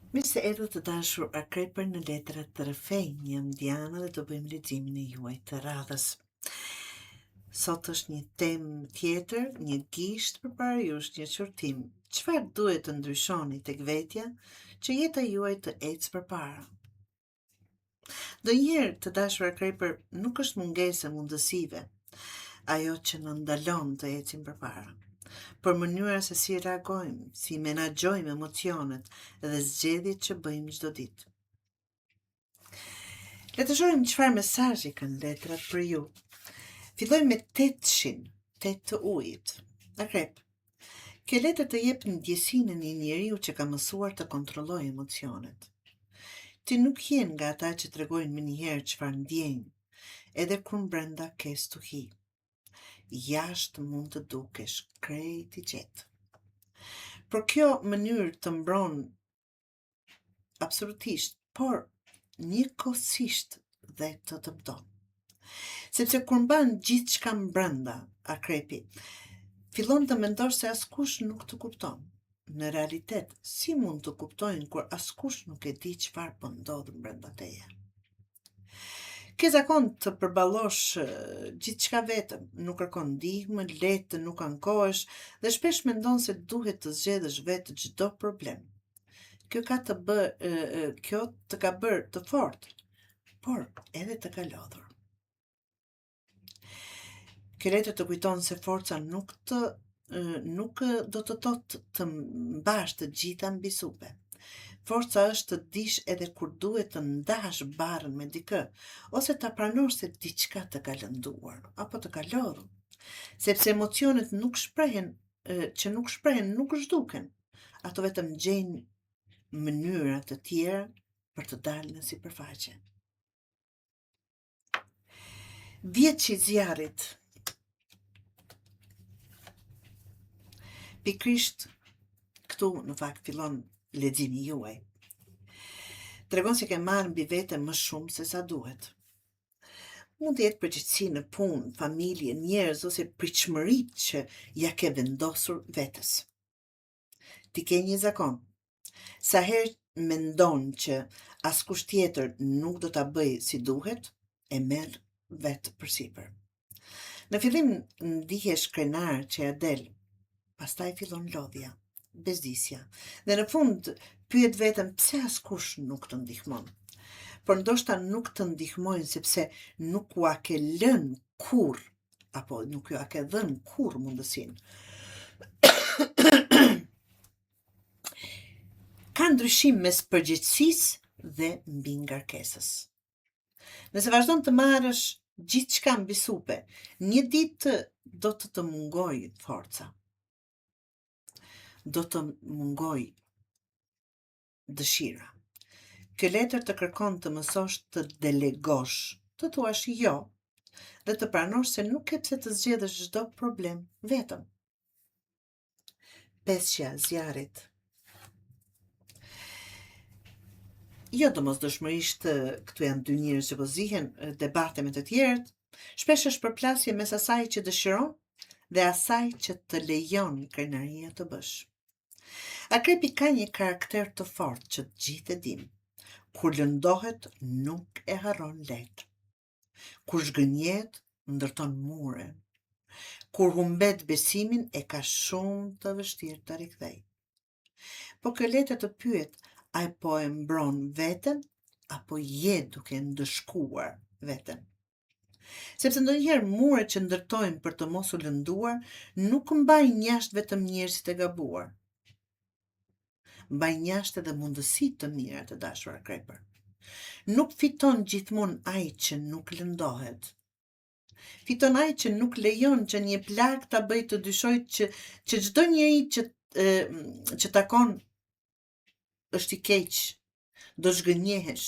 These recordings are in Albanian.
Mirë se erdhët të dashur akrepër në letrat të rrëfejnë. Jam Diana dhe të bëjmë leximin e juaj të radhës. Sot është një temë tjetër, një gisht përpara jush, një qërtim. Çfarë duhet të ndryshoni tek vetja që jeta juaj të ecë përpara? Ndonjëherë të dashur akrepër nuk është mungesë e mundësive ajo që në ndalon të ecim përpara, por mënyra se si reagojmë, si menaxhojmë emocionet dhe zgjedhjet që bëjmë çdo ditë. Le të shohim çfarë mesazhi kanë letrat për ju. Fillojmë me tetëshin, tetë të ujit. Akrep, kjo letër të jep ndjesinë e një njeriu që ka mësuar të kontrollojë emocionet. Ti nuk je nga ata që tregojnë më njëherë çfarë ndjejnë, edhe kur brenda ke stuhi. Jashtë mund të dukesh krejt i qetë. Por kjo mënyrë të mbron absolutisht, por njëkohësisht dhe të dëmton. Sepse kur mban gjithçka brenda, akrepi, fillon të mendosh se askush nuk të kupton. Në realitet, si mund të kuptojnë kur askush nuk e di çfarë po ndodh brenda teje? Ke zakon të përballosh gjithçka vetëm, nuk kërkon ndihmë, letë nuk ankohesh dhe shpesh mendon se duhet të zgjedhësh vetë çdo problem. Kjo të ka bërë të fortë, por edhe të ka lodhur. Kjo letër të kujton se forca nuk do të thotë të mbash të gjitha mbi supe. Forca është të dish edhe kur duhet të ndash barrën me dikë, ose ta pranosh se diçka të ka lënduar, apo të ka lodhur. Sepse emocionet nuk shprehen nuk zhduken. Ato vetëm gjejnë mënyra të tjera për të dalë në sipërfaqe. 10 që i zjarit. Pikrisht këtu në fakt fillon leximi juaj. Tregon se ke marrë mbi vete më shumë se sa duhet. Mund të jetë përgjegjësi në punë, familje, njerëz ose pritshmëritë që ja ke vendosur vetes. Ti ke një zakon. Sa herë mendon që askush tjetër nuk do ta bëj si duhet, e merr vetë përsipër. Në fillim ndihesh krenar që ja del, pastaj fillon lodhja, bezdisja, dhe në fund pyet veten pse askush nuk të ndihmon. Por ndoshta nuk të ndihmojnë sepse nuk ua ke lënë kurrë, apo nuk ua ke dhënë kurrë mundësinë. Ka ndryshim mes përgjegjësisë dhe mbi ngarkesës. Nëse vazhdon të marrësh gjithçka mbi supe, një ditë do të mungoj forca. Do të mungoj dëshira. Kjo letër të kërkon të mësosh të delegosh, të thuash jo, dhe të pranosh se nuk ke pse të zgjedhësh çdo problem vetëm. Peshqja, zjarit. Jo domosdoshmërisht këtu janë dy njerëz që po zihen debate me të tjerët, shpesh është përplasje mes asaj që dëshiron dhe asaj që të lejon krenaria të bësh. Akrepi ka një karakter të fortë që të gjithë e dim. Kur lëndohet, nuk e harron lehtë. Kur zhgënjet, ndërton mure. Kur humbet besimin, e ka shumë të vështirë të rikthej. Po kjo letër të pyet, a po e mbron veten, apo je duke ndëshkuar veten? Sepse ndonjëherë muret që ndërtojmë për të mos u lënduar, nuk mbajnë jashtë vetëm njerëzit e gabuar. Mbajnë jashtë edhe mundësitë të mira të dashur akrepër. Nuk fiton gjithmonë ai që nuk lëndohet. Fiton ai që nuk lejon që një plagë ta bëjë të dyshojë që çdo njeri që takon është i keq, do zhgënjehesh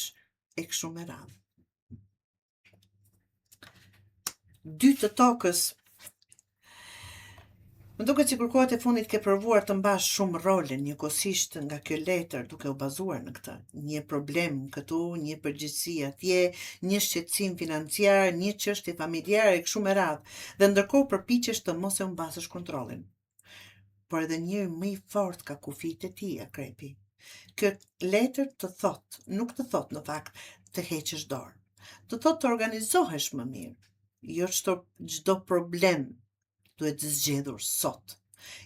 e kështu me radhë. 2 të tokës. Më duket sikur kohët e fundit ke provuar të mbash shumë role njëkohësisht nga kjo letër duke u bazuar në këtë. Një problem këtu, një përgjegjësi atje, një shqetësim financiar, një çështje familjare e kështu me radhë, dhe ndërkohë përpiqesh të mos e humbasësh kontrollin. Por edhe njëri më i fortë ka kufijtë e tij, akrepi. Kjo letër nuk të thot në fakt të heqësh dorë. Të thot të organizohesh më mirë. Jo çdo problem duhet zgjedhur sot.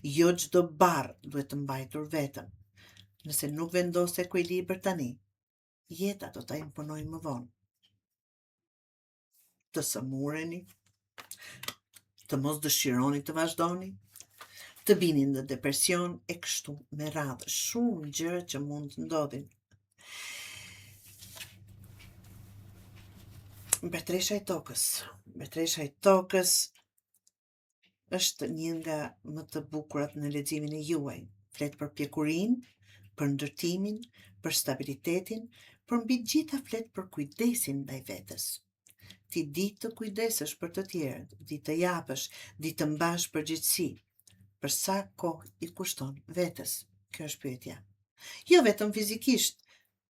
Jo çdo barr duhet të mbajtur vetëm. Nëse nuk vendos ekuilibër tani, jeta do ta imponoj më vonë. Të sëmureni, të mos dëshironi të vazhdoni, të bini në depresion e kështu me radhë, shumë gjëra që mund të ndodhin. Mbretëresha e tokës është një nga më të bukurat në leximin e juaj. Flet për pjekurinë, për ndërtimin, për stabilitetin, por mbi gjitha flet për kujdesin ndaj vetes. Ti di të kujdesesh për të tjerët, di të japësh, di të mbash përgjegjësi. Për sa kohë i kushton vetes? Kjo është pyetja. Jo vetëm fizikisht,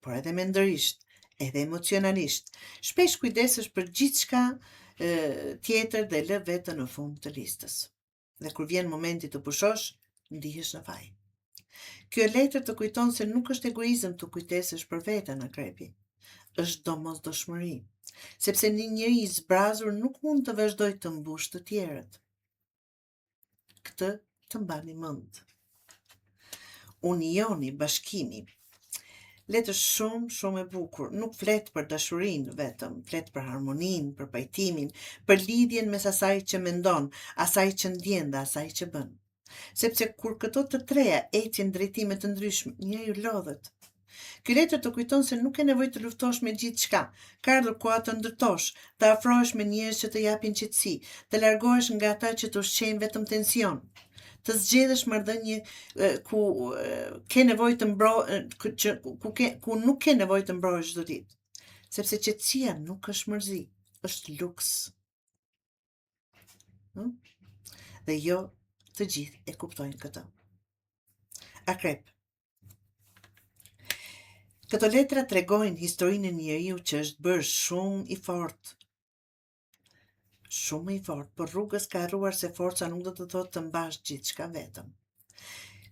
por edhe mendërisht, edhe emocionalisht. Shpesh kujdesesh për gjithçka tjetër dhe lë veten në fund të listës. Dhe kur vjen momenti të pushosh, ndihesh në faj. Kjo letër të kujton se nuk është egoizëm të kujdesesh për veten në krepi. Është domosdoshmëri, sepse një njeri i zbrazur nuk mund të vazhdojë të mbush të tjerët. Këtë të mbani mend. Unioni, bashkimi. Letër shumë e bukur, nuk flet për dashurinë vetëm, flet për harmoninë, për pajtimin, për lidhjen mes asaj që mendon, asaj që ndjen dhe asaj që bën. Sepse kur këto të treja ecin drejtime të ndryshme, njeriu lodhet. Ky letër të kujton se nuk ke nevojë të luftosh me gjithçka, ka ardhur koha të ndërtosh, të afrohesh me njerëz që të japin qetësi, të largohesh nga ata që të ushqejnë vetëm tension, të zgjedhësh marrëdhënie ku ke nevojë të ku nuk ke nevojë të mbrohesh çdo ditë, sepse qetësia nuk është mërzi, është luks. Dhe jo të gjithë e kuptojnë këtë. Akrep. Këto letra tregojnë historinë e njeriu që është bërë shumë i fortë, por rrugës ka harruar se forca nuk do të thotë të mbash gjithçka vetëm.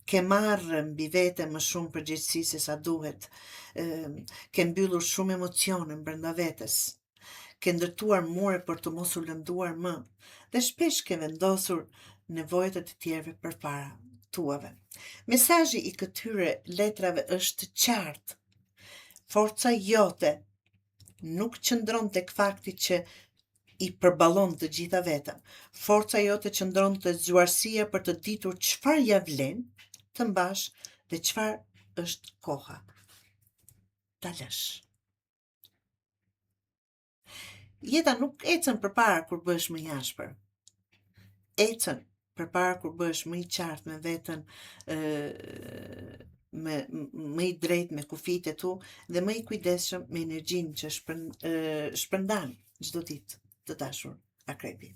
Ke marrë mbi vete më shumë përgjegjësi se sa duhet, ke mbyllur shumë emocione brenda vetes, ke ndërtuar mure për të mos u lënduar më, dhe shpesh ke vendosur nevojat e të tjerëve përpara tuave. Mesazhi i këtyre letrave është qartë. Forca jote nuk qëndron tek fakti që i përballon të gjitha vetëm. Forca jote qëndron te zgjuarësia për të ditur çfarë ja vlen të mbash dhe çfarë është koha ta lësh. Jeta nuk ecën përpara kur bëhesh më i ashpër. Ecën përpara kur bëhesh më i qartë me veten, më i drejtë me kufijtë e tu dhe më i kujdesshëm me energjinë që shpërndan çdo ditë, të dashur Akrepi.